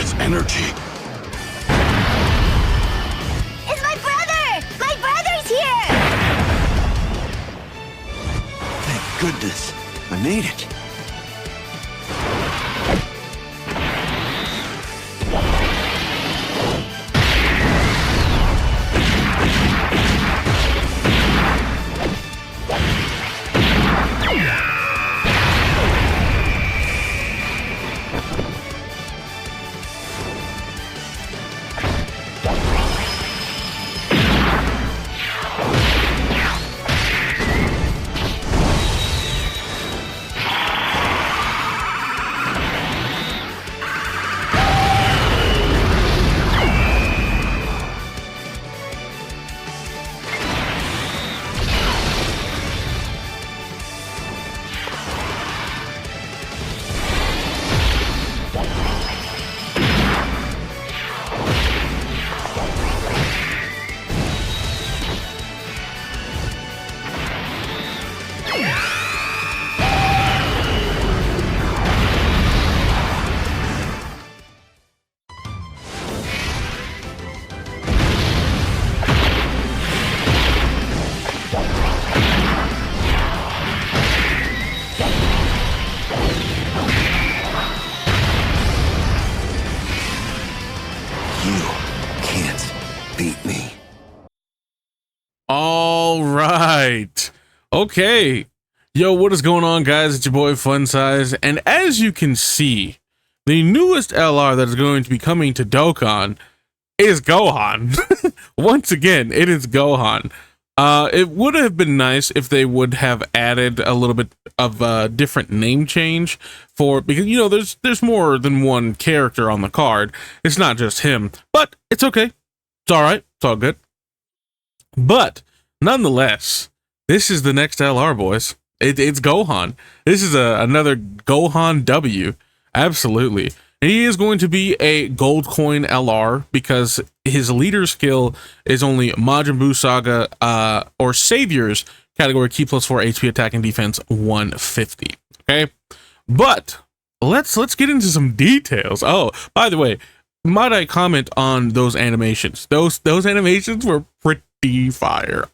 this energy? It's my brother! My brother's here! Thank goodness. I made it. Beat me. All right. Okay. Yo, what is going on, guys? It's your boy Fun Size, and as you can see, the newest LR that is going to be coming to Dokkan is Gohan. Once again, it is Gohan. It would have been nice if they would have added a little bit of a different name change because you know there's more than one character on the card. It's not just him, but it's okay. It's all right. It's all good. But nonetheless, this is the next LR, boys. It's Gohan. This is another Gohan W. Absolutely. And he is going to be a gold coin LR because his leader skill is only Majin Buu Saga or Saviors category key +4 HP attack and defense 150. Okay, but let's get into some details. Oh, by the way, might I comment on those animations? Those animations were pretty fire.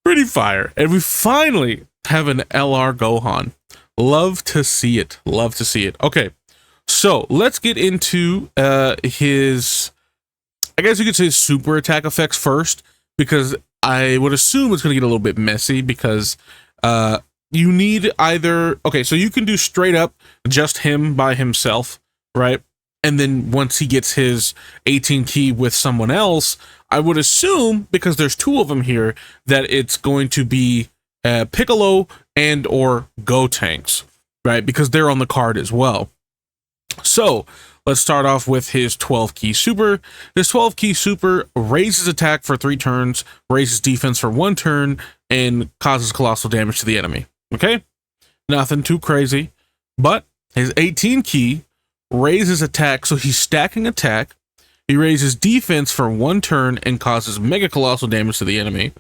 Pretty fire. And we finally have an LR Gohan. Love to see it. Love to see it. Okay, so let's get into his, I guess you could say, super attack effects first, because I would assume it's going to get a little bit messy because you need either, okay, so you can do straight up just him by himself, right? And then once he gets his 18 key with someone else, I would assume, because there's two of them here, that it's going to be Piccolo and or Gotenks, right? Because they're on the card as well. So let's start off with his 12 key super. This 12 key super raises attack for 3 turns, raises defense for 1 turn, and causes colossal damage to the enemy. Okay? Nothing too crazy. But his 18 key raises attack, so he's stacking attack. He raises defense for 1 turn and causes mega colossal damage to the enemy.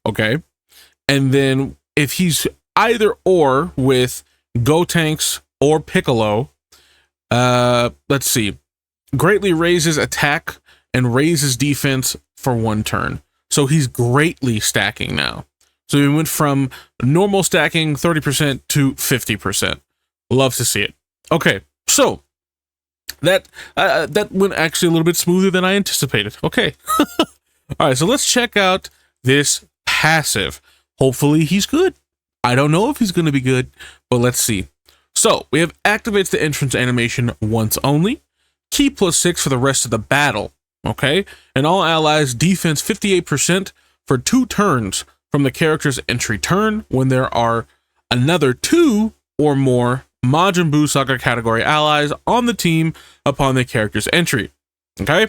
Okay? And then if he's either or with Gotenks or Piccolo, let's see, greatly raises attack and raises defense for 1 turn. So he's greatly stacking now. So he went from normal stacking 30% to 50%. Love to see it. Okay, so that went actually a little bit smoother than I anticipated. Okay. All right, so let's check out this passive. Hopefully he's good. I don't know if he's going to be good, but let's see. So we have activates the entrance animation once only, key +6 for the rest of the battle. Okay, and all allies defense 58% for 2 turns from the character's entry turn when there are another 2 or more Majin Buu Saga category allies on the team upon the character's entry. Okay,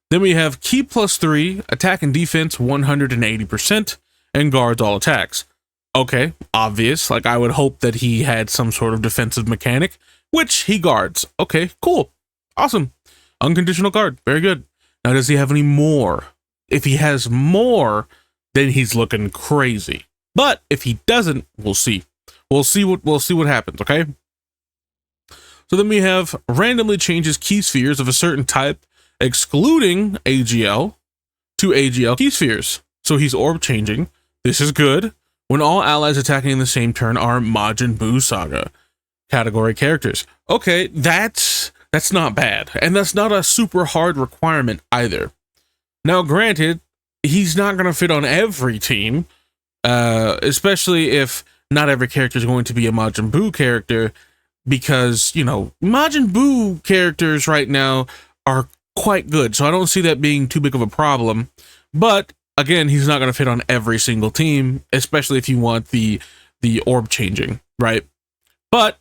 then we have key +3, attack and defense 180%, and guards all attacks. Okay, obvious. Like, I would hope that he had some sort of defensive mechanic, which he guards. Okay, cool. Awesome. Unconditional guard. Very good. Now, does he have any more? If he has more, then he's looking crazy. But if he doesn't, we'll see. We'll see what happens, okay? So then we have randomly changes key spheres of a certain type, excluding AGL, to AGL key spheres. So he's orb changing. This is good. When all allies attacking in the same turn are Majin Buu Saga category characters. Okay, that's not bad. And that's not a super hard requirement either. Now, granted, he's not going to fit on every team, especially if not every character is going to be a Majin Buu character, because, you know, Majin Buu characters right now are quite good, so I don't see that being too big of a problem. But again, he's not going to fit on every single team, especially if you want the orb changing, right? But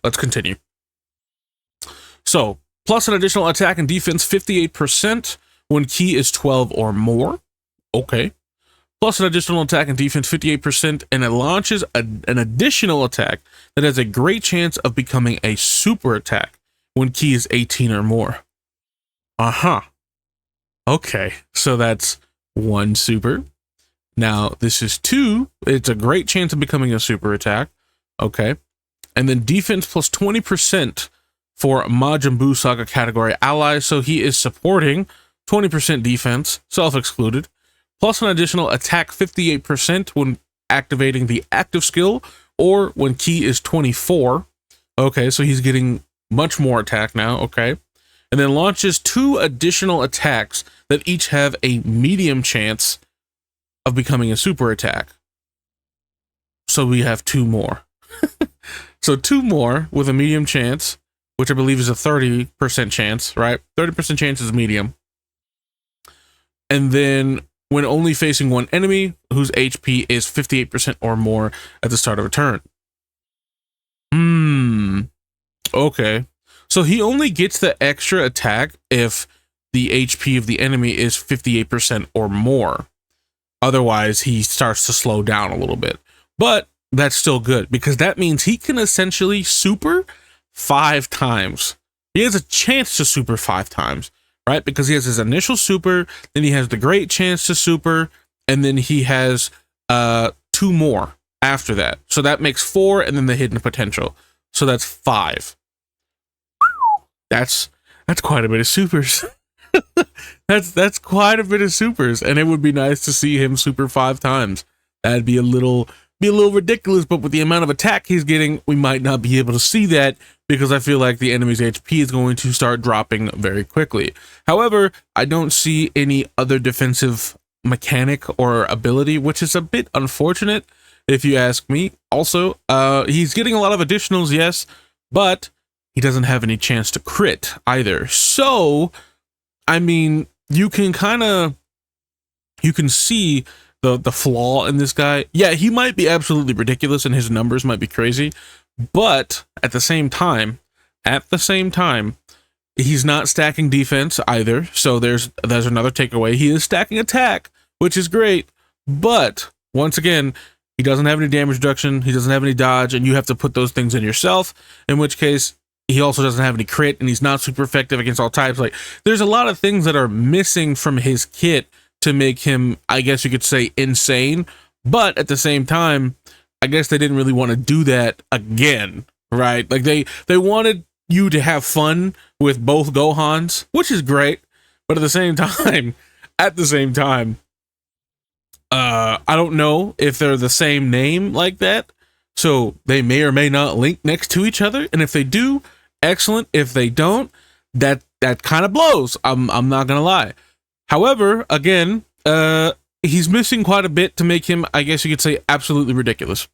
let's continue. So, plus an additional attack and defense 58% when key is 12 or more. Okay. Plus an additional attack and defense 58%, and it launches an additional attack that has a great chance of becoming a super attack when key is 18 or more. Okay, so that's 1 super. Now this is 2. It's a great chance of becoming a super attack. Okay. And then defense plus 20% for Majin Buu Saga category allies. So he is supporting 20% defense, self-excluded. Plus an additional attack 58% when activating the active skill or when key is 24. Okay, so he's getting much more attack now. Okay. And then launches 2 additional attacks that each have a medium chance of becoming a super attack. So we have 2 more. So 2 more with a medium chance, which I believe is a 30% chance, right? 30% chance is medium. And then when only facing one enemy whose HP is 58% or more at the start of a turn. Okay. So he only gets the extra attack if the HP of the enemy is 58% or more. Otherwise, he starts to slow down a little bit. But that's still good, because that means he can essentially super 5 times. He has a chance to super 5 times, right? Because he has his initial super, then he has the great chance to super, and then he has 2 more after that. So that makes 4, and then the hidden potential. So that's 5. That's quite a bit of supers. that's quite a bit of supers, and it would be nice to see him super 5 times. That'd be a little ridiculous, but with the amount of attack he's getting, we might not be able to see that, because I feel like the enemy's HP is going to start dropping very quickly. However, I don't see any other defensive mechanic or ability, which is a bit unfortunate if you ask me. Also, he's getting a lot of additionals, yes, but he doesn't have any chance to crit either. So, I mean, you can see the flaw in this guy. Yeah, he might be absolutely ridiculous and his numbers might be crazy, but at the same time, he's not stacking defense either. So there's another takeaway. He is stacking attack, which is great, but once again, he doesn't have any damage reduction, he doesn't have any dodge, and you have to put those things in yourself, in which case he also doesn't have any crit, and he's not super effective against all types. Like, there's a lot of things that are missing from his kit to make him, I guess you could say, insane. But at the same time, I guess they didn't really want to do that again, right? Like, they wanted you to have fun with both Gohans, which is great. But at the same time, I don't know if they're the same name like that. So they may or may not link next to each other. And if they do, excellent. If they don't, that kind of blows. I'm not gonna lie. However, again, he's missing quite a bit to make him, I guess you could say, absolutely ridiculous,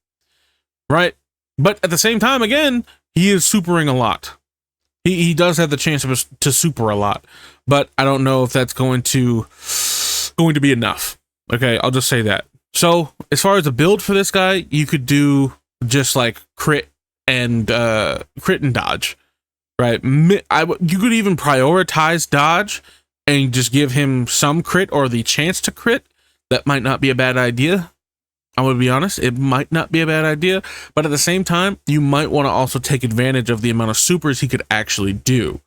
right? But at the same time, again, he is supering a lot. He does have the chance to super a lot, but I don't know if that's going to be enough. Okay, I'll just say that. So as far as the build for this guy, you could do just like crit and dodge, right? You could even prioritize dodge and just give him some crit or the chance to crit. That might not be a bad idea. I would be honest, it might not be a bad idea, but at the same time, you might want to also take advantage of the amount of supers he could actually do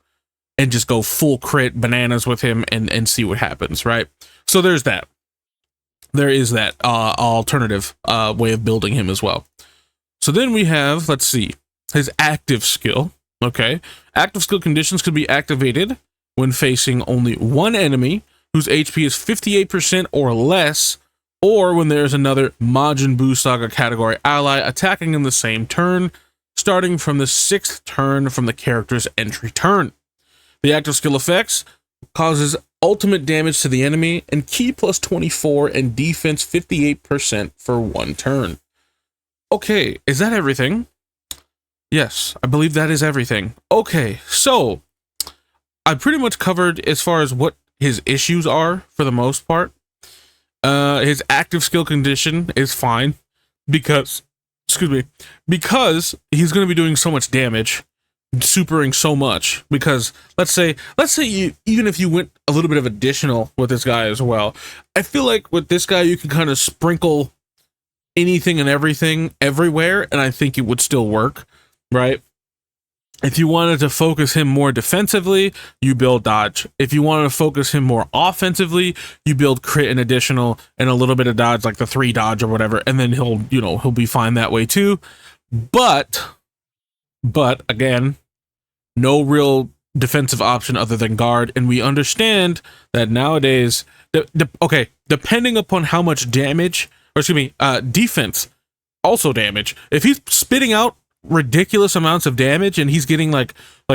and just go full crit bananas with him and see what happens, right? So there's that. There is that alternative way of building him as well. So then we have, let's see, his active skill. Okay. Active skill conditions could be activated when facing only one enemy whose HP is 58% or less, or when there's another Majin Buu Saga category ally attacking in the same turn, starting from the 6th turn from the character's entry turn. The active skill effects causes ultimate damage to the enemy and ki plus 24 and defense 58% for one turn. Okay, is that everything? Yes, I believe that is everything. Okay, so I pretty much covered as far as what his issues are for the most part. His active skill condition is fine because, because he's going to be doing so much damage, supering so much. Because let's say you, even if you went a little bit of additional with this guy as well, I feel like with this guy you can kind of sprinkle anything and everything everywhere, and I think it would still work, right? If you wanted to focus him more defensively, you build dodge. If you wanted to focus him more offensively, you build crit and additional and a little bit of dodge, like the 3 dodge or whatever, and then he'll be fine that way too. But again, no real defensive option other than guard, and we understand that nowadays, depending upon how much damage, or defense, also damage. If he's spitting out ridiculous amounts of damage and he's getting like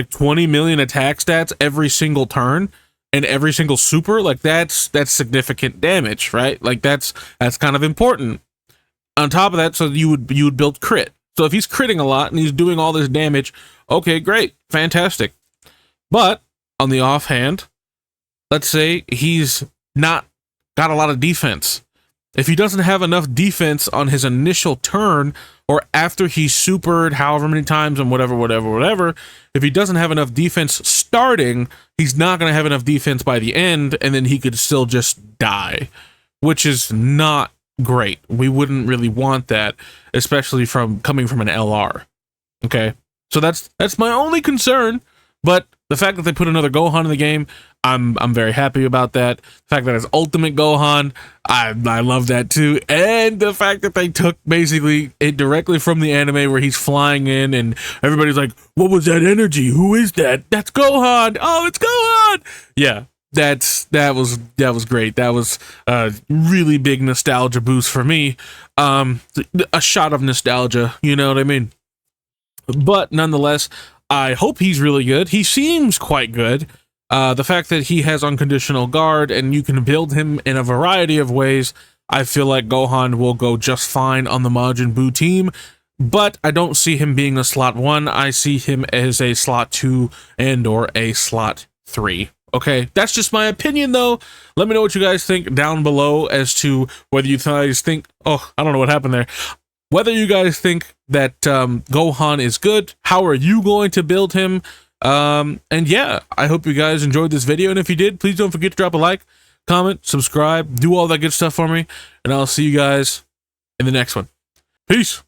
20 million attack stats every single turn and every single super, like that's significant damage, right? Like that's kind of important. On top of that, so you would build crit. So if he's critting a lot and he's doing all this damage, okay, great, fantastic. But on the offhand, let's say he's not got a lot of defense. If he doesn't have enough defense on his initial turn, or after he's supered however many times and whatever, if he doesn't have enough defense starting, he's not going to have enough defense by the end, and then he could still just die, which is not great. We wouldn't really want that, especially coming from an LR. Okay, so that's my only concern. But the fact that they put another Gohan in the game, I'm very happy about that. The fact that it's Ultimate Gohan, I love that too. And the fact that they took basically it directly from the anime where he's flying in and everybody's like, what was that energy? Who is that? That's Gohan. Oh, it's Gohan. Yeah, that was great. That was a really big nostalgia boost for me. A shot of nostalgia, you know what I mean? But nonetheless, I hope he's really good. He seems quite good. The fact that he has unconditional guard and you can build him in a variety of ways, I feel like Gohan will go just fine on the Majin Buu team. But I don't see him being a slot 1. I see him as a slot 2 and or a slot 3. Okay, that's just my opinion though. Let me know what you guys think down below as to whether you guys think, oh, I don't know what happened there. Whether you guys think that Gohan is good, how are you going to build him? And yeah, I hope you guys enjoyed this video. And if you did, please don't forget to drop a like, comment, subscribe, do all that good stuff for me. And I'll see you guys in the next one. Peace.